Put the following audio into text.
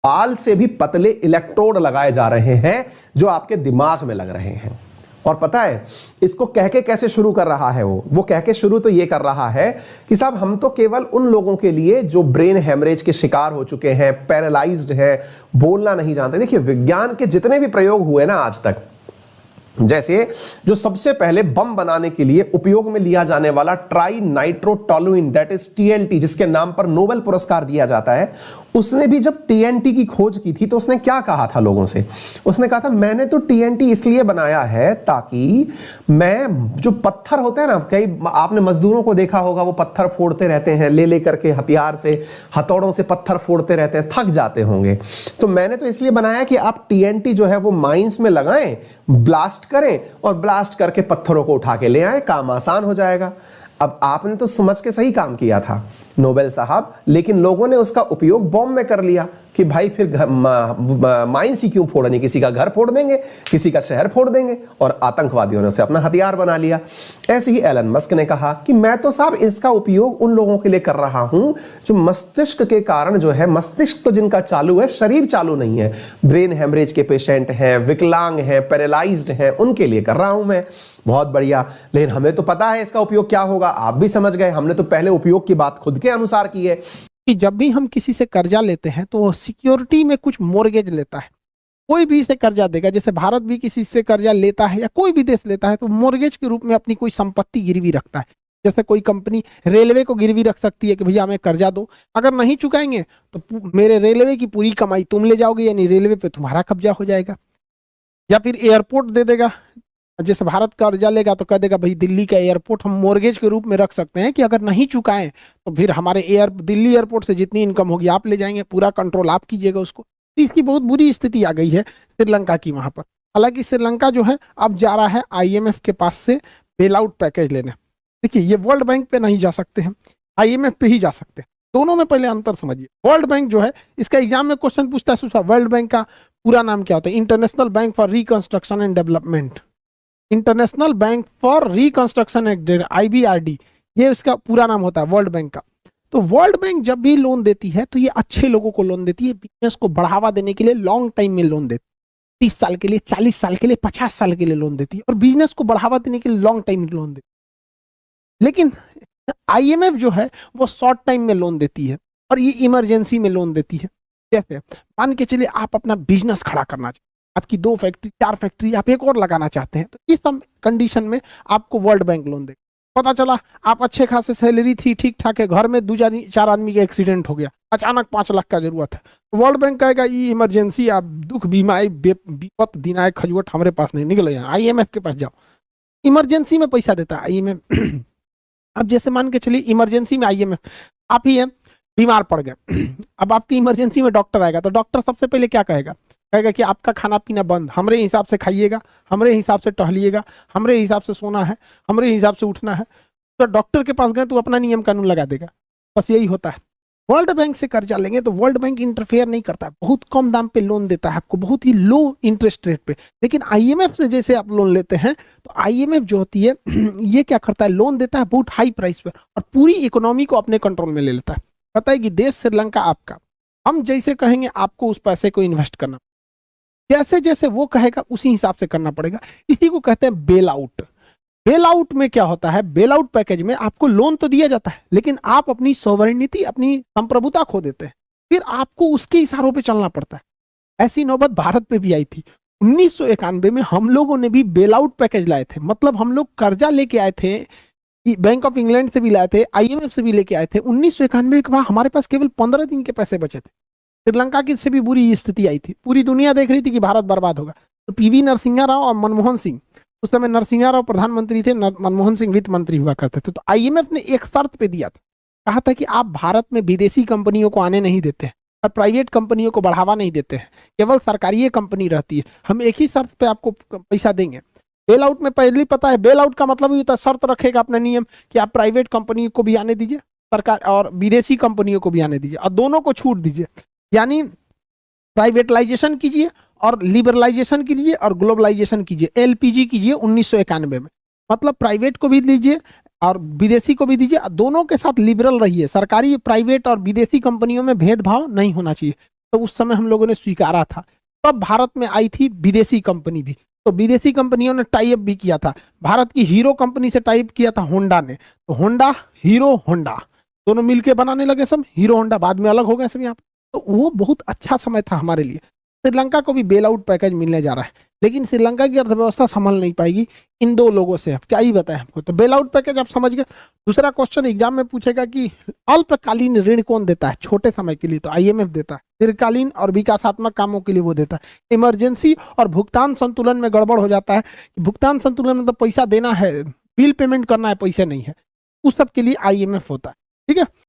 बाल से भी पतले इलेक्ट्रोड लगाए जा रहे हैं जो आपके दिमाग में लग रहे हैं। और पता है इसको कह के कैसे शुरू कर रहा है वो कह के शुरू तो ये कर रहा है कि साहब हम तो केवल उन लोगों के लिए जो ब्रेन हेमरेज के शिकार हो चुके हैं, पैरालाइज्ड है, बोलना नहीं जानते। देखिए विज्ञान के जितने भी प्रयोग हुए ना आज तक, जैसे जो सबसे पहले बम बनाने के लिए उपयोग में लिया जाने वाला try nitrotoluene that is TNT, जिसके नाम पर नोबेल पुरस्कार दिया जाता है, उसने भी जब टीएनटी की खोज की थी तो उसने क्या कहा था लोगों से? उसने कहा था मैंने तो टीएनटी इसलिए बनाया है ताकि मैं, जो पत्थर होते हैं ना, कई आपने मजदूरों को देखा होगा वो पत्थर फोड़ते रहते हैं, ले लेकर के हथियार से, हथौड़ों से पत्थर फोड़ते रहते हैं, थक जाते होंगे। तो मैंने तो इसलिए बनाया कि आप टीएनटी जो है वो माइंस में लगाएं, ब्लास्ट करें और ब्लास्ट करके पत्थरों को उठा के ले आए, काम आसान हो जाएगा। अब आपने तो समझ के सही काम किया था नोबेल साहब, लेकिन लोगों ने उसका उपयोग बॉम्ब में कर लिया कि भाई फिर माइंस ही क्यों फोड़नी, किसी का घर फोड़ देंगे, किसी का शहर फोड़ देंगे, और आतंकवादियों ने उसे अपना हथियार बना लिया। ऐसे ही एलन मस्क ने कहा कि मैं तो साहब इसका उपयोग उन लोगों के लिए कर रहा हूं जो मस्तिष्क के कारण जो है, मस्तिष्क तो जिनका चालू है, शरीर चालू नहीं है, ब्रेन हेमरेज के पेशेंट हैं, विकलांग हैं, पैरालाइज्ड हैं, उनके लिए कर रहा हूं मैं। बहुत बढ़िया, लेकिन हमें तो पता है इसका उपयोग क्या होगा, आप भी समझ गए, हमने तो पहले उपयोग की बात खुद के अनुसार की है कि जब भी हम किसी से कर्जा लेते हैं तो सिक्योरिटी में कुछ मोर्गेज लेता है। कोई भी इसे कर्जा देगा, जैसे भारत भी किसी से कर्जा लेता है या कोई भी देश लेता है तो मोर्गेज के रूप में अपनी कोई संपत्ति गिरवी रखता है। जैसे कोई कंपनी रेलवे को गिरवी रख सकती है कि भैया हमें कर्जा दो, अगर नहीं चुकाएंगे तो मेरे रेलवे की पूरी कमाई तुम ले जाओगे, यानी रेलवे पे तुम्हारा कब्जा हो जाएगा। या फिर एयरपोर्ट दे देगा, जैसे भारत कर्जा लेगा तो कह देगा भाई दिल्ली का एयरपोर्ट हम मोर्गेज के रूप में रख सकते हैं कि अगर नहीं चुकाएं तो फिर हमारे दिल्ली एयरपोर्ट से जितनी इनकम होगी आप ले जाएंगे, पूरा कंट्रोल आप कीजिएगा उसको। तो इसकी बहुत बुरी स्थिति आ गई है श्रीलंका की वहां पर। हालांकि श्रीलंका जो है अब जा रहा है आईएमएफ के पास से बेल आउट पैकेज लेने। देखिए ये वर्ल्ड बैंक पे नहीं जा सकते हैं, आईएमएफ पे ही जा सकते हैं। दोनों में पहले अंतर समझिए। वर्ल्ड बैंक जो है, इसका एग्जाम में क्वेश्चन पूछता है, वर्ल्ड बैंक का पूरा नाम क्या होता है? International bank for reconstruction and development, international bank for reconstruction and, IBRD, ये इसका पूरा नाम होता है वर्ल्ड बैंक का। तो वर्ल्ड बैंक जब भी लोन देती है तो ये अच्छे लोगों को लोन देती है, बिजनेस को बढ़ावा देने के लिए लॉन्ग टाइम में लोन देती है, 30 साल के लिए, 40 साल के लिए, 50 साल के लिए लोन देती है, और बिजनेस को बढ़ावा देने के लिए लॉन्ग टाइम में लोन देती है। लेकिन IMF जो है वो शॉर्ट टाइम में लोन देती है और ये इमरजेंसी में लोन देती है। जैसे मान के चलिए आप अपना बिजनेस खड़ा करना चाहते, आपकी 2 फैक्ट्री 4 फैक्ट्री, आप एक और लगाना चाहते हैं, तो इस सब कंडीशन में आपको वर्ल्ड बैंक लोन देगा। पता चला आप अच्छे खासे सैलरी थी, ठीक ठाक है, घर में 2-4 आदमी का एक्सीडेंट हो गया, अचानक 5 लाख का जरूरत है, तो वर्ल्ड बैंक कहेगा ये इमरजेंसी, आप दुख बीमा विपत दिनाय खजुवट हमारे पास नहीं, निकले यहाँ IMF के पास जाओ। इमरजेंसी में पैसा देता है IMF। अब जैसे मान के चलिए इमरजेंसी में IMF, आप ही बीमार पड़ गए, अब आपकी इमरजेंसी में डॉक्टर आएगा, तो डॉक्टर सबसे पहले क्या कहेगा? कहेगा कि आपका खाना पीना बंद, हमरे हिसाब से खाइएगा, हमरे हिसाब से टहलिएगा, हमरे हिसाब से सोना है, हमरे हिसाब से उठना है। तो डॉक्टर के पास गए तो अपना नियम कानून लगा देगा। बस यही होता है। वर्ल्ड बैंक से कर्जा लेंगे तो वर्ल्ड बैंक इंटरफेयर नहीं करता है, बहुत कम दाम पे लोन देता है आपको, बहुत ही लो इंटरेस्ट रेट पे। लेकिन IMF से जैसे आप लोन लेते हैं तो IMF जो होती है ये क्या करता है, लोन देता है बहुत हाई प्राइस पे और पूरी इकोनॉमी को अपने कंट्रोल में ले लेता है। पता है कि देश श्रीलंका आपका, हम जैसे कहेंगे आपको उस पैसे को इन्वेस्ट करना, जैसे जैसे वो कहेगा उसी हिसाब से करना पड़ेगा। इसी को कहते हैं बेल आउट। बेल आउट में क्या होता है, बेल आउट पैकेज में आपको लोन तो दिया जाता है लेकिन आप अपनी सॉवरेनिटी, अपनी संप्रभुता खो देते हैं, फिर आपको उसके इशारों पे चलना पड़ता है। ऐसी नौबत भारत पे भी आई थी 1991 में। हम लोगों ने भी बेल आउट पैकेज लाए थे, मतलब हम लोग कर्जा लेके आए थे, बैंक ऑफ इंग्लैंड से भी लाए थे, IMF से भी लेके आए थे। 1991 के बाद हमारे पास केवल 15 दिन के पैसे बचे थे। श्रीलंका की से भी बुरी स्थिति आई थी, पूरी दुनिया देख रही थी कि भारत बर्बाद होगा। तो PV नरसिम्हा राव और मनमोहन सिंह, उस समय नरसिम्हा राव प्रधानमंत्री थे, मनमोहन सिंह वित्त मंत्री हुआ करते थे। तो IMF ने एक शर्त पे दिया था, कहा था कि आप भारत में विदेशी कंपनियों को आने नहीं देते हैं और प्राइवेट कंपनियों को बढ़ावा नहीं देते हैं, केवल सरकारी कंपनी रहती है, हम एक ही शर्त पे आपको पैसा देंगे। बेल आउट में पहले पता है, बेल आउट का मतलब ये होता है शर्त रखेगा अपना नियम कि आप प्राइवेट कंपनी को भी आने दीजिए, सरकार और विदेशी कंपनियों को भी आने दीजिए, और दोनों को छूट दीजिए। यानी प्राइवेटलाइजेशन कीजिए और लिबरलाइजेशन कीजिए और ग्लोबलाइजेशन कीजिए, LPG कीजिए 1991 में। मतलब प्राइवेट को भी दीजिए और विदेशी को भी दीजिए, दोनों के साथ लिबरल रहिए। सरकारी, प्राइवेट और विदेशी कंपनियों में भेदभाव नहीं होना चाहिए। तो उस समय हम लोगों ने स्वीकारा था। तब भारत में आई थी विदेशी कंपनी भी, तो विदेशी कंपनियों ने टाई अप भी किया था। भारत की हीरो कंपनी से टाई अप किया था होंडा ने, तो होंडा हीरो होंडा दोनों मिलके बनाने लगे सब हीरो होंडा, बाद में अलग हो गए सब यहाँ पे। तो वो बहुत अच्छा समय था हमारे लिए। श्रीलंका को भी बेल आउट पैकेज मिलने जा रहा है, लेकिन श्रीलंका की अर्थव्यवस्था संभल नहीं पाएगी इन दो लोगों से। अब क्या ही बताएं आपको, तो बेल आउट पैकेज आप समझ गए। दूसरा क्वेश्चन एग्जाम में पूछेगा कि अल्पकालीन ऋण कौन देता है? छोटे समय के लिए तो आईएमएफ देता है, दीर्घकालीन और विकासात्मक कामों के लिए वो देता है। इमरजेंसी और भुगतान संतुलन में गड़बड़ हो जाता है, भुगतान संतुलन में तो पैसा देना है, बिल पेमेंट करना है, पैसे नहीं है, उस सब के लिए आईएमएफ होता है। ठीक है।